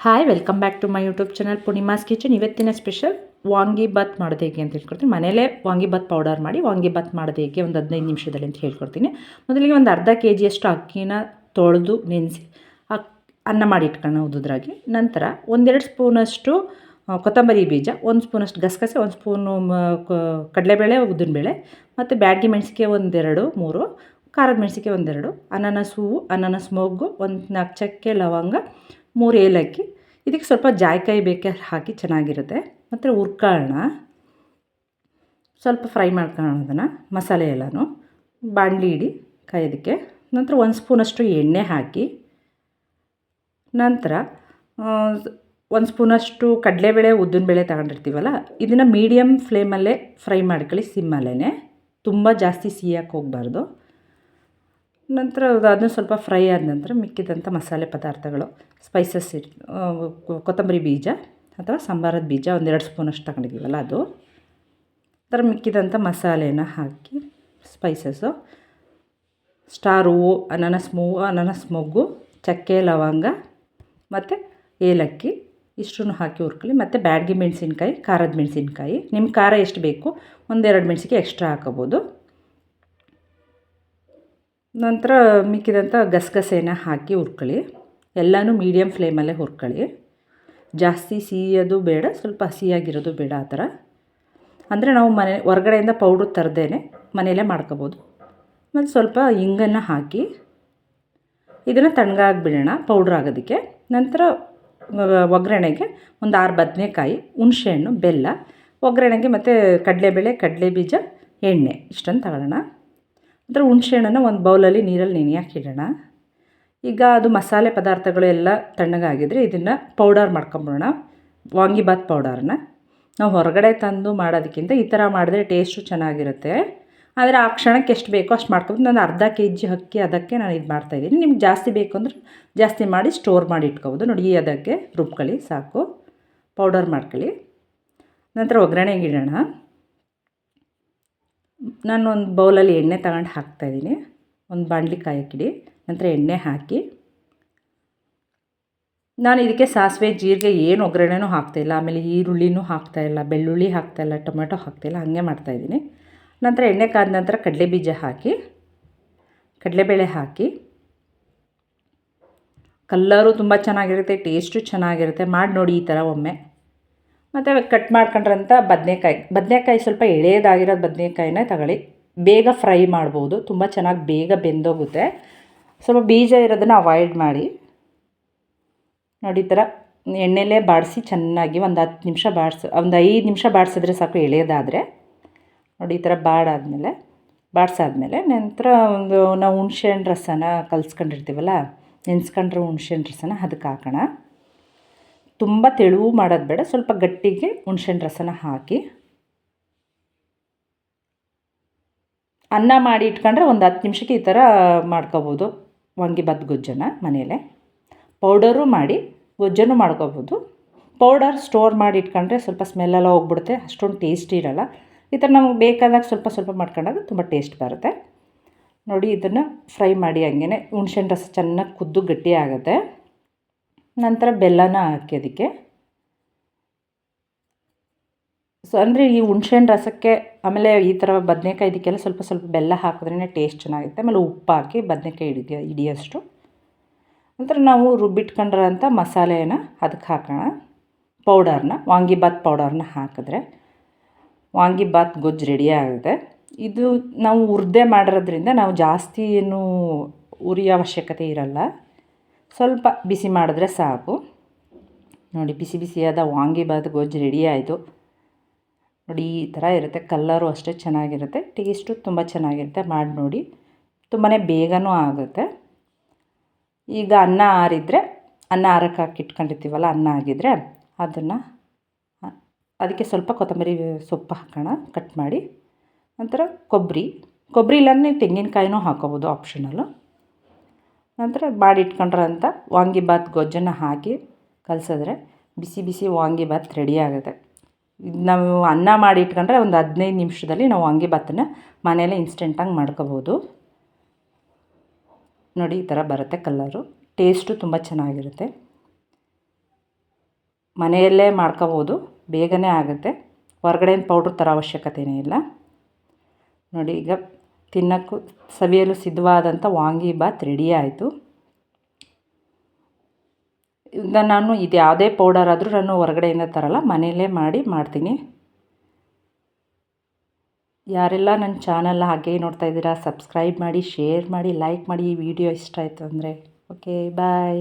Hi welcome back to my YouTube channel Poornima's kitchen. ಇವತ್ತಿನ special vangibath ಮಾಡೋದು ಹೇಗೆ ಅಂತ ಹೇಳ್ಕೊಡ್ತೀನಿ. ಮನೇಲೇ ವಾಂಗಿಬಾತ್ ಪೌಡರ್ ಮಾಡಿ ವಾಂಗಿಬಾತ್ ಮಾಡೋದು ಹೇಗೆ ಒಂದು 15 ನಿಮಿಷದಲ್ಲಿ ಅಂತ ಹೇಳ್ಕೊಡ್ತೀನಿ. ಮೊದಲಿಗೆ ಒಂದು ಅರ್ಧ ಕೆಜಿಯಷ್ಟು ಅಕ್ಕಿನ ತೊಳೆದು ನೆನೆಸಿ ಅನ್ನ ಮಾಡಿ ಇಟ್ಕೊಳ್ಳೋಣ ಉದ್ದುದ್ರಾಗಿ. ನಂತರ 1-2 ಸ್ಪೂನಷ್ಟು ಕೊತ್ತಂಬರಿ ಬೀಜ, 1 ಸ್ಪೂನಷ್ಟು ಗಸಗಸೆ, 1 ಸ್ಪೂನು ಕಡಲೆಬೇಳೆ, ಉದ್ದಿನಬೇಳೆ ಮತ್ತು ಬ್ಯಾಡಗಿ ಮೆಣಸಿಗೆ 1-2-3, ಖಾರದ ಮೆಣಸಿಗೆ 1-2, ಅನಾನಸ್ ಹೂವು, ಅನಾನಸ್ ಮೊಗ್ಗು, 1-4 ಚಕ್ಕೆ, ಲವಂಗ, 3 ಏಲಕ್ಕಿ. ಇದಕ್ಕೆ ಸ್ವಲ್ಪ ಜಾಯಿಕಾಯಿ ಬೇಕಾದ್ರೆ ಹಾಕಿ ಚೆನ್ನಾಗಿರುತ್ತೆ. ಮತ್ತು ಹುರ್ಕೊಳ್ಳೋಣ, ಸ್ವಲ್ಪ ಫ್ರೈ ಮಾಡ್ಕೊಳ್ಳೋಣ ಅದನ್ನು, ಮಸಾಲೆ ಎಲ್ಲನೂ. ಬಾಣಲಿ ಇಡಿ ಕಾಯೋದಕ್ಕೆ. ನಂತರ 1 ಸ್ಪೂನಷ್ಟು ಎಣ್ಣೆ ಹಾಕಿ, ನಂತರ 1 ಸ್ಪೂನಷ್ಟು ಕಡಲೆಬೇಳೆ, ಉದ್ದಿನಬೇಳೆ ತಗೊಂಡಿರ್ತೀವಲ್ಲ, ಇದನ್ನು ಮೀಡಿಯಮ್ ಫ್ಲೇಮಲ್ಲೇ ಫ್ರೈ ಮಾಡ್ಕೊಳ್ಳಿ, ಸಿಮ್ಮಲ್ಲೇ. ತುಂಬ ಜಾಸ್ತಿ ಸಿಹಿಯಾಗಿ ಹೋಗಬಾರ್ದು. ನಂತರ ಅದನ್ನು ಸ್ವಲ್ಪ ಫ್ರೈ ಆದ ನಂತರ ಮಿಕ್ಕಿದಂಥ ಮಸಾಲೆ ಪದಾರ್ಥಗಳು, ಸ್ಪೈಸಸ್ ಕೊತ್ತಂಬರಿ ಬೀಜ ಅಥವಾ ಸಾಂಬಾರದ ಬೀಜ 1-2 ಸ್ಪೂನಷ್ಟು ತಗೊಂಡಿದ್ದೀವಲ್ಲ ಅದು. ಥರ ಮಿಕ್ಕಿದಂಥ ಮಸಾಲೆನ ಹಾಕಿ, ಸ್ಪೈಸಸ್ಸು, ಸ್ಟಾರ್ ಹೂವು, ಅನಾನಸ್ ಮೊಗ್ಗು, ಚಕ್ಕೆ, ಲವಂಗ ಮತ್ತು ಏಲಕ್ಕಿ ಇಷ್ಟನ್ನು ಹಾಕಿ ಹುರ್ಕೊಳ್ಳಿ. ಮತ್ತು ಬ್ಯಾಡಗಿ ಮೆಣಸಿನ್ಕಾಯಿ, ಖಾರದ ಮೆಣಸಿನ್ಕಾಯಿ, ನಿಮ್ಮ ಖಾರ ಎಷ್ಟು ಬೇಕು 1-2 ಮೆಣಸಿಗೆ ಎಕ್ಸ್ಟ್ರಾ ಹಾಕೋಬೋದು. ನಂತರ ಮಿಕ್ಕಿದಂಥ ಗಸಗಸೆನ ಹಾಕಿ ಹುರ್ಕೊಳ್ಳಿ. ಎಲ್ಲನೂ ಮೀಡಿಯಮ್ ಫ್ಲೇಮಲ್ಲೇ ಹುರ್ಕೊಳ್ಳಿ. ಜಾಸ್ತಿ ಸಿಹಿಯೋದು ಬೇಡ, ಸ್ವಲ್ಪ ಹಸಿಯಾಗಿರೋದು ಬೇಡ, ಆ ಥರ. ಅಂದರೆ ನಾವು ಹೊರಗಡೆಯಿಂದ ಪೌಡ್ರ್ ತರದೇನೆ ಮನೆಯಲ್ಲೇ ಮಾಡ್ಕೋಬೋದು. ಮತ್ತು ಸ್ವಲ್ಪ ಹಿಂಗನ್ನು ಹಾಕಿ ಇದನ್ನು ತಣ್ಣಗಾಗಿಬಿಡೋಣ ಪೌಡ್ರ್ ಆಗೋದಕ್ಕೆ. ನಂತರ ಒಗ್ಗರಣೆಗೆ 6 ಬದನೆಕಾಯಿ, ಹುಣಸೆಹಣ್ಣು, ಬೆಲ್ಲ, ಒಗ್ಗರಣೆಗೆ ಮತ್ತು ಕಡಲೆಬೇಳೆ, ಕಡಲೆಬೀಜ, ಎಣ್ಣೆ ಇಷ್ಟನ್ನು ತಗೊಳ್ಳೋಣ. ಅದರ ಹುಣಸೆಹಣ್ಣನ್ನು ಒಂದು ಬೌಲಲ್ಲಿ ನೀರಲ್ಲಿ ನೆನೆಯಾಕಿಡೋಣ. ಈಗ ಅದು ಮಸಾಲೆ ಪದಾರ್ಥಗಳು ಎಲ್ಲ ತಣ್ಣಗಾಗಿದ್ದರೆ ಇದನ್ನು ಪೌಡರ್ ಮಾಡ್ಕೊಂಬಿಡೋಣ. ವಾಂಗಿಬಾತ್ ಪೌಡರನ್ನ ನಾವು ಹೊರಗಡೆ ತಂದು ಮಾಡೋದಕ್ಕಿಂತ ಈ ಥರ ಮಾಡಿದ್ರೆ ಟೇಸ್ಟು ಚೆನ್ನಾಗಿರುತ್ತೆ. ಆದರೆ ಆ ಕ್ಷಣಕ್ಕೆ ಎಷ್ಟು ಬೇಕೋ ಅಷ್ಟು ಮಾಡ್ಕೊಬೋದು. ನಾನು ಅರ್ಧ ಕೆಜಿ ಅಕ್ಕಿ, ಅದಕ್ಕೆ ನಾನು ಇದು ಮಾಡ್ತಾಯಿದ್ದೀನಿ. ನಿಮ್ಗೆ ಜಾಸ್ತಿ ಬೇಕು ಅಂದರೆ ಜಾಸ್ತಿ ಮಾಡಿ ಸ್ಟೋರ್ ಮಾಡಿ ಇಟ್ಕೊಬೋದು. ನೋಡಿ, ಅದಕ್ಕೆ ರುಬ್ಕೊಳ್ಳಿ, ಸಾಕು, ಪೌಡರ್ ಮಾಡ್ಕೊಳ್ಳಿ. ನಂತರ ಒಗ್ಗರಣೆಗೆ ಇಡೋಣ. ನಾನು ಒಂದು ಬೌಲಲ್ಲಿ ಎಣ್ಣೆ ತಗೊಂಡು ಹಾಕ್ತಾಯಿದ್ದೀನಿ. ಒಂದು ಬಾಣಲಿ ಕಾಯಕ್ಕಿಡಿ. ನಂತರ ಎಣ್ಣೆ ಹಾಕಿ, ನಾನು ಇದಕ್ಕೆ ಸಾಸಿವೆ, ಜೀರಿಗೆ ಏನು ಒಗ್ಗರಣೆನೂ ಹಾಕ್ತಾಯಿಲ್ಲ. ಆಮೇಲೆ ಈರುಳ್ಳಿನೂ ಹಾಕ್ತಾಯಿಲ್ಲ, ಬೆಳ್ಳುಳ್ಳಿ ಹಾಕ್ತಾಯಿಲ್ಲ, ಟೊಮೆಟೊ ಹಾಕ್ತಾಯಿಲ್ಲ, ಹಾಗೆ ಮಾಡ್ತಾಯಿದ್ದೀನಿ. ನಂತರ ಎಣ್ಣೆ ಕಾದ ನಂತರ ಕಡಲೆಬೀಜ ಹಾಕಿ, ಕಡಲೆಬೇಳೆ ಹಾಕಿ. ಕಲ್ಲರು ತುಂಬ ಚೆನ್ನಾಗಿರುತ್ತೆ, ಟೇಸ್ಟು ಚೆನ್ನಾಗಿರುತ್ತೆ. ಮಾಡಿ ನೋಡಿ ಈ ಥರ ಒಮ್ಮೆ. ಮತ್ತು ಕಟ್ ಮಾಡ್ಕೊಂಡ್ರಂಥ ಬದನೆಕಾಯಿ ಸ್ವಲ್ಪ ಎಳೆಯದಾಗಿರೋದು ಬದನೆಕಾಯಿನ ತಗೊಳ್ಳಿ. ಬೇಗ ಫ್ರೈ ಮಾಡ್ಬೋದು, ತುಂಬ ಚೆನ್ನಾಗಿ ಬೇಗ ಬೆಂದೋಗುತ್ತೆ. ಸ್ವಲ್ಪ ಬೀಜ ಇರೋದನ್ನು ಅವಾಯ್ಡ್ ಮಾಡಿ. ನೋಡಿ, ಈ ಥರ ಎಣ್ಣೆಲೇ ಬಾಡಿಸಿ ಚೆನ್ನಾಗಿ ಒಂದು 10 ನಿಮಿಷ ಒಂದು 5 ನಿಮಿಷ ಬಾಡಿಸಿದ್ರೆ ಸಾಕು, ಎಳೆಯೋದಾದರೆ. ನೋಡಿ, ಈ ಥರ ಬಾಡಿಸಾದ್ಮೇಲೆ ನಂತರ ನಾವು ಹುಣಸೆಹಣ್ಣು ರಸನ ಕಲಿಸ್ಕೊಂಡಿರ್ತೀವಲ್ಲ, ನೆನೆಸ್ಕೊಂಡ್ರೆ ಹುಣಸೆಹಣ್ಣು ರಸನ ಅದಕ್ಕೆ ಹಾಕೋಣ. ತುಂಬ ತೆಳುವು ಮಾಡೋದು ಬೇಡ, ಸ್ವಲ್ಪ ಗಟ್ಟಿಗೆ ಹುಣಸೆಹಣ್ಣು ರಸನ ಹಾಕಿ. ಅನ್ನ ಮಾಡಿ ಇಟ್ಕೊಂಡ್ರೆ ಒಂದು 10 ನಿಮಿಷಕ್ಕೆ ಈ ಥರ ಮಾಡ್ಕೋಬೋದು ವಾಂಗಿಬಾತ್ ಗೊಜ್ಜನ್ನು ಮನೆಯಲ್ಲೇ. ಪೌಡರು ಮಾಡಿ ಗೊಜ್ಜನ್ನು ಮಾಡ್ಕೋಬೋದು. ಪೌಡರ್ ಸ್ಟೋರ್ ಮಾಡಿ ಇಟ್ಕೊಂಡ್ರೆ ಸ್ವಲ್ಪ ಸ್ಮೆಲ್ಲೆಲ್ಲ ಹೋಗ್ಬಿಡುತ್ತೆ, ಅಷ್ಟೊಂದು ಟೇಸ್ಟ್ ಇರೋಲ್ಲ. ಈ ಥರ ನಮಗೆ ಬೇಕಾದಾಗ ಸ್ವಲ್ಪ ಮಾಡ್ಕೊಂಡಾಗ ತುಂಬ ಟೇಸ್ಟ್ ಬರುತ್ತೆ. ನೋಡಿ, ಇದನ್ನು ಫ್ರೈ ಮಾಡಿ ಹಂಗೆ ಹುಣಸೆಹಣ್ಣು ರಸ ಚೆನ್ನಾಗಿ ಕುದ್ದು ಗಟ್ಟಿ ಆಗುತ್ತೆ. ನಂತರ ಬೆಲ್ಲನ ಹಾಕಿ ಅದಕ್ಕೆ. ಅಂದರೆ ಈ ಹುಣಸೆಹಣ್ಣು ರಸಕ್ಕೆ, ಆಮೇಲೆ ಈ ಥರ ಬದನೆಕಾಯಿ ಇದಕ್ಕೆಲ್ಲ ಸ್ವಲ್ಪ ಬೆಲ್ಲ ಹಾಕಿದ್ರೇ ಟೇಸ್ಟ್ ಚೆನ್ನಾಗಿರುತ್ತೆ. ಆಮೇಲೆ ಉಪ್ಪು ಹಾಕಿ ಬದನೆಕಾಯಿ ಹಿಡಿಯೋಷ್ಟು. ನಂತರ ನಾವು ರುಬ್ಬಿಟ್ಕೊಂಡ್ರಂಥ ಮಸಾಲೆನ ಅದಕ್ಕೆ ಹಾಕೋಣ. ಪೌಡರ್ನ, ವಾಂಗಿಬಾತ್ ಪೌಡರ್ನ ಹಾಕಿದ್ರೆ ವಾಂಗಿಬಾತ್ ಗೊಜ್ಜು ರೆಡಿ ಆಗುತ್ತೆ. ಇದು ನಾವು ಹುರಿದೇ ಮಾಡಿರೋದ್ರಿಂದ ನಾವು ಜಾಸ್ತಿ ಏನು ಉರಿಯೋ ಅವಶ್ಯಕತೆ ಇರಲ್ಲ. ಸ್ವಲ್ಪ ಬಿಸಿ ಮಾಡಿದ್ರೆ ಸಾಕು. ನೋಡಿ, ಬಿಸಿಯಾದ ವಾಂಗಿಬಾತ್ ಗೊಜ್ಜು ರೆಡಿ ಆಯಿತು. ನೋಡಿ, ಈ ಥರ ಇರುತ್ತೆ. ಕಲ್ಲರು ಅಷ್ಟೇ ಚೆನ್ನಾಗಿರುತ್ತೆ, ಟೇಸ್ಟು ತುಂಬ ಚೆನ್ನಾಗಿರುತ್ತೆ. ಮಾಡಿ ನೋಡಿ, ತುಂಬಾ ಬೇಗನೂ ಆಗುತ್ತೆ. ಈಗ ಅನ್ನ ಆರಕ್ಕೆ ಹಾಕಿ ಇಟ್ಕೊಂಡಿರ್ತೀವಲ್ಲ, ಅನ್ನ ಆಗಿದ್ದರೆ ಅದನ್ನು ಅದಕ್ಕೆ ಸ್ವಲ್ಪ ಕೊತ್ತಂಬರಿ ಸೊಪ್ಪು ಹಾಕೋಣ, ಕಟ್ ಮಾಡಿ. ನಂತರ ಕೊಬ್ಬರಿ ಇಲ್ಲ ನೀವು ತೆಂಗಿನಕಾಯಿನೂ ಹಾಕೋಬೋದು, ಆಪ್ಷನಲ್ಲು. ನಂತರ ಮಾಡಿ ಇಟ್ಕೊಂಡ್ರಂಥ ವಾಂಗಿಬಾತ್ ಗೊಜ್ಜನ್ನು ಹಾಕಿ ಕಲಸಿದ್ರೆ ಬಿಸಿ ವಾಂಗಿಬಾತ್ ರೆಡಿ ಆಗುತ್ತೆ. ನಾವು ಅನ್ನ ಮಾಡಿ ಇಟ್ಕೊಂಡ್ರೆ ಒಂದು 15 ನಿಮಿಷದಲ್ಲಿ ನಾವು ವಾಂಗಿಬಾತನ್ನು ಮನೆಯಲ್ಲೇ ಇನ್ಸ್ಟೆಂಟಾಗಿ ಮಾಡ್ಕೋಬೋದು. ನೋಡಿ, ಈ ಥರ ಬರುತ್ತೆ ಕಲ್ಲರು, ಟೇಸ್ಟು ತುಂಬ ಚೆನ್ನಾಗಿರುತ್ತೆ. ಮನೆಯಲ್ಲೇ ಮಾಡ್ಕೋಬೋದು, ಬೇಗನೆ ಆಗುತ್ತೆ. ಹೊರಗಡೆಯಿಂದ ಪೌಡ್ರ್ ತರೋ ಅವಶ್ಯಕತೆಯೇ ಇಲ್ಲ. ನೋಡಿ, ಈಗ ತಿನ್ನೋಕ್ಕೂ ಸವಿಯಲು ಸಿದ್ಧವಾದಂಥ ವಾಂಗಿಬಾತ್ ರೆಡಿ ಆಯಿತು. ಈಗ ನಾನು ಇದು ಯಾವುದೇ ಪೌಡರ್ ಆದರೂ ನಾನು ಹೊರಗಡೆಯಿಂದ ತರಲ್ಲ, ಮನೆಯಲ್ಲೇ ಮಾಡ್ತೀನಿ. ಯಾರೆಲ್ಲ ನನ್ನ ಚಾನಲ್ ಹಾಗೆ ನೋಡ್ತಾ ಇದ್ದೀರಾ, ಸಬ್ಸ್ಕ್ರೈಬ್ ಮಾಡಿ, ಶೇರ್ ಮಾಡಿ, ಲೈಕ್ ಮಾಡಿ. ಈ ವಿಡಿಯೋ ಇಷ್ಟ ಆಯಿತು ಅಂದರೆ. ಓಕೆ, ಬಾಯ್.